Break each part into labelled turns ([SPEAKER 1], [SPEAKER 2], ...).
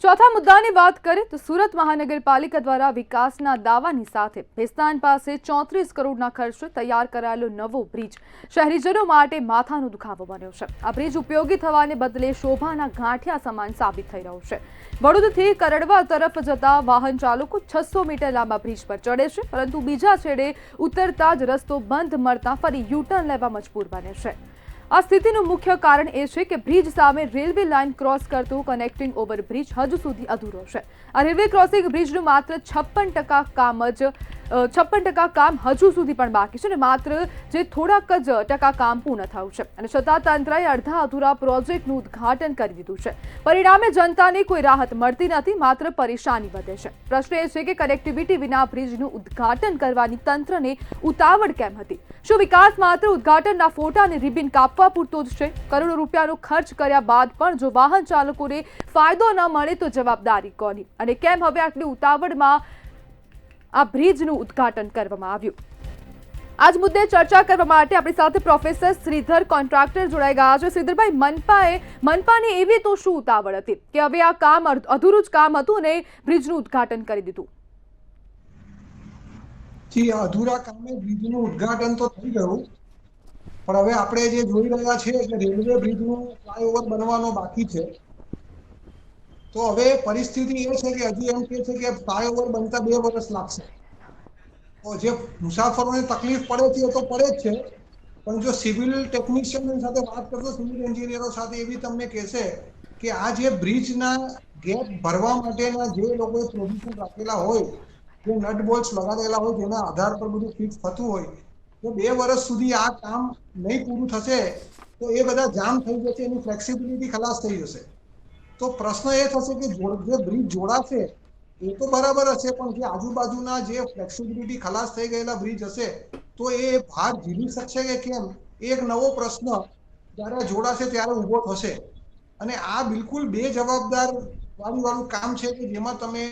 [SPEAKER 1] ચોથા મુદ્દાની વાત કરીએ તો સુરત મહાનગરપાલિકા દ્વારા વિકાસના દાવાની સાથે ભેસ્તાન પાસે 34 કરોડના ખર્ચે તૈયાર કરાયેલો નવો બ્રિજ શહેરીજનો માટે માથાનો દુખાવો બન્યો છે। આ બ્રિજ ઉપયોગી થવાને બદલે શોભાના ગાંઠિયા સમાન સાબિત થઈ રહ્યો છે। વડોદરાથી કરડવા તરફ જતા વાહન ચાલકો 600 મીટર લાંબા બ્રિજ પર ચડે છે, પરંતુ બીજા છેડે ઉતરતા જ રસ્તો બંધ મળતા ફરી યુટર્ન લેવા મજબૂર બને છે। આ સ્થિતિનું મુખ્ય કારણ એ છે કે બ્રિજ સામે રેલવે લાઇન ક્રોસ કરતો કનેક્ટિંગ ઓવરબ્રિજ હજુ સુધી અધૂરો છે। આ રેલવે ક્રોસિંગ બ્રિજનું માત્ર 56% કામ હજુ સુધી પણ બાકી છે અને માત્ર જે થોડાક જ ટકા કામ પૂર્ણ થયું છે અને છતાં તંત્રએ અડધા અધૂરા પ્રોજેક્ટનું ઉદ્ઘાટન કરી દીધું છે। પરિણામે જનતાને કોઈ રાહત મળતી નથી, માત્ર પરેશાની વધે છે। પ્રશ્ન એ છે કે કનેક્ટિવિટી વિના બ્રિજનું ઉદ્ઘાટન કરવાની તંત્રને ઉતાવળ કેમ હતી? શું વિકાસ માત્ર ઉદ્ઘાટનના ફોટા અને રિબિન કાપવા પૂરતો જ છે? કરોડો રૂપિયાનો ખર્ચ કર્યા બાદ પણ જો વાહન ચાલકોને ફાયદો ન મળે તો જવાબદારી કોની? અને કેમ હવે આટલી ઉતાવળમાં આ બ્રિજનું ઉદ્ઘાટન કરવામાં આવ્યું? આજ મુદ્દે ચર્ચા કરવા માટે આપણી સાથે પ્રોફેસર શ્રીધર કોન્ટ્રાક્ટર જોડાઈ ગયા છે। શ્રીધરભાઈ, મનપાને એવી તો શું ઉતાવળ હતી કે હવે આ કામ અધૂરું જ કામ હતું અને બ્રિજનું ઉદ્ઘાટન કરી દીધું?
[SPEAKER 2] જી, અધૂરા કામે બ્રિજનું ઉદ્ઘાટન તો થઈ ગયું, પણ હવે આપણે જે જોઈ રહ્યા છીએ કે રેલવે બ્રિજનું ફ્લાયઓવર બનવાનો બાકી છે। તો હવે પરિસ્થિતિ એ છે કે હજી એમ કહે છે કે ફ્લાયઓવર બનતા 2 વર્ષ લાગશે। તો જે મુસાફરોને તકલીફ પડે છે એ તો પડે જ છે, પણ જો સિવિલ ટેકનિશિયન સાથે વાત કરતો, સિવિલ એન્જિનિયરો સાથે એવી તમને કહેશે કે આ જે બ્રિજના ગેપ ભરવા માટેના જે લોકોએ પ્રોવિઝન રાખેલા હોય, જે નટ બોલ્ટ્સ લગાડેલા હોય, જેના આધાર પર બધું ફિક્સ થતું હોય, તો 2 વર્ષ સુધી આ કામ નહીં પૂરું થશે તો એ બધા જામ થઈ જશે, એની ફ્લેક્સિબિલિટી ખલાસ થઈ જશે। તો પ્રશ્ન એ થશે કે જે બ્રિજ જોડાશે એ તો બરાબર હશે, પણ જે આજુબાજુના જે ફ્લેક્સિબિલિટી ખલાસ થઈ ગયેલા બ્રિજ હશે તો એ ભાર ઝીલી શકશે કે કેમ, એ એક નવો પ્રશ્ન જ્યારે જોડાશે ત્યારે ઊભો થશે। અને આ બિલકુલ બેજવાબદાર વાળું કામ છે કે જેમાં તમે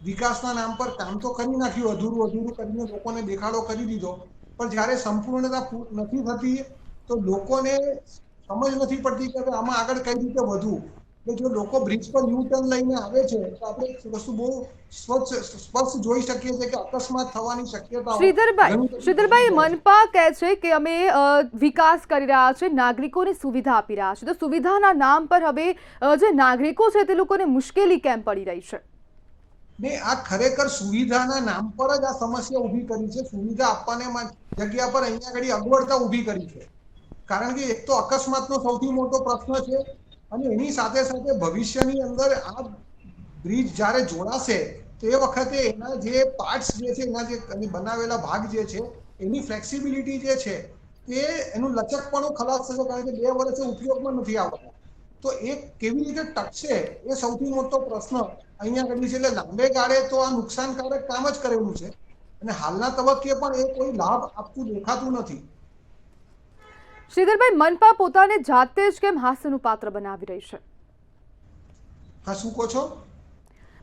[SPEAKER 2] વિકાસના નામ પર કામ તો કરી નાખ્યું, અધૂરું કરીને લોકોને દેખાડો કરી દીધો, પણ જ્યારે સંપૂર્ણતા નથી થતી તો લોકોને સમજ નથી પડતી કે આમાં આગળ કઈ રીતે વધવું। કે જો લોકો બ્રિજ પર યુ ટર્ન લઈને આવે છે તો આપણે વસ્તુ બહુ સ્પષ્ટ જોઈ શકીએ છીએ કે અકસ્માત થવાની શક્યતાઓ
[SPEAKER 1] શ્રીધરભાઈ, મનપા કહે છે કે અમે વિકાસ કરી રહ્યા છે, નાગરિકોને સુવિધા આપી રહ્યા છે, તો સુવિધાના નામ પર હવે જે નાગરિકો છે તે લોકોને મુશ્કેલી કેમ પડી રહી છે?
[SPEAKER 2] ને આ ખરેખર સુવિધાના નામ પર જ આ સમસ્યા ઊભી કરી છે। સુવિધા આપવાને જગ્યા પર અહીંયા આગળ અગવડતા ઊભી કરી છે, કારણ કે એક તો અકસ્માતનો સૌથી મોટો પ્રશ્ન છે અને એની સાથે સાથે ભવિષ્યની અંદર આ બ્રિજ જ્યારે જોડાશે તો એ વખતે એના જે પાર્ટ્સ જે છે, એના જે બનાવેલા ભાગ જે છે, એની ફ્લેક્સિબિલિટી જે છે તે એનું લચકપણું ખલાસ થશે, કારણ કે 2 વર્ષે ઉપયોગમાં નથી આવતા। તો એ કેવી રીતે ટકશે એ સૌથી મોટો પ્રશ્ન અહીંયા આગળ છે। એટલે લાંબે ગાળે તો આ નુકસાનકારક કામ જ કરેલું છે અને હાલના તબક્કે પણ એ કોઈ લાભ આપતું દેખાતું નથી।
[SPEAKER 1] શ્રીધરભાઈ, મનપા પોતાને જાતે જ કેમ હાસ્યનું પાત્ર બનાવી રહી છે?
[SPEAKER 2] હા, શું કહો છો?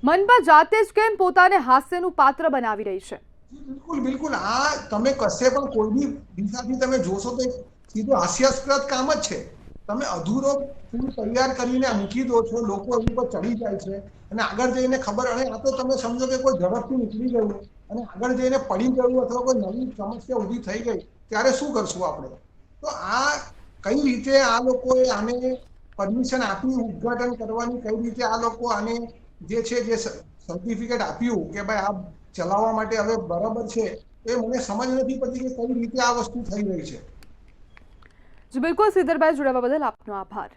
[SPEAKER 1] મનપા જાતે જ કેમ પોતાને હાસ્યનું પાત્ર બનાવી રહી છે?
[SPEAKER 2] બિલકુલ, આ તમે કશે પણ કોઈ બી દિશાથી તમે જોશો તો સીધું હાસ્યાસ્પદ કામ જ છે। તમે અધૂરો પુલ તૈયાર કરીને મૂકી દો છો, લોકો એની પર ચડી જાય છે અને આગળ જઈને ખબર, અને આ તો તમે સમજો કે કોઈ ઝડપથી નીકળી ગયું અને આગળ જઈને પડી ગયું અથવા કોઈ નવી સમસ્યા ઊભી થઈ ગઈ, ત્યારે શું કરશું આપણે? તો આ કઈ રીતે આ લોકોએ આને પરમિશન આપી ઉદ્ઘાટન કરવાની, કઈ રીતે આ લોકો આને જે છે જે સર્ટિફિકેટ આપ્યું કે ભાઈ આ ચલાવવા માટે હવે બરાબર છે, એ મને સમજ નથી પડતી કે કઈ રીતે આ વસ્તુ થઈ રહી છે।
[SPEAKER 1] જી બિલકુલ, શ્રીધરભાઈ, જોડાવા બદલ આપનો આભાર।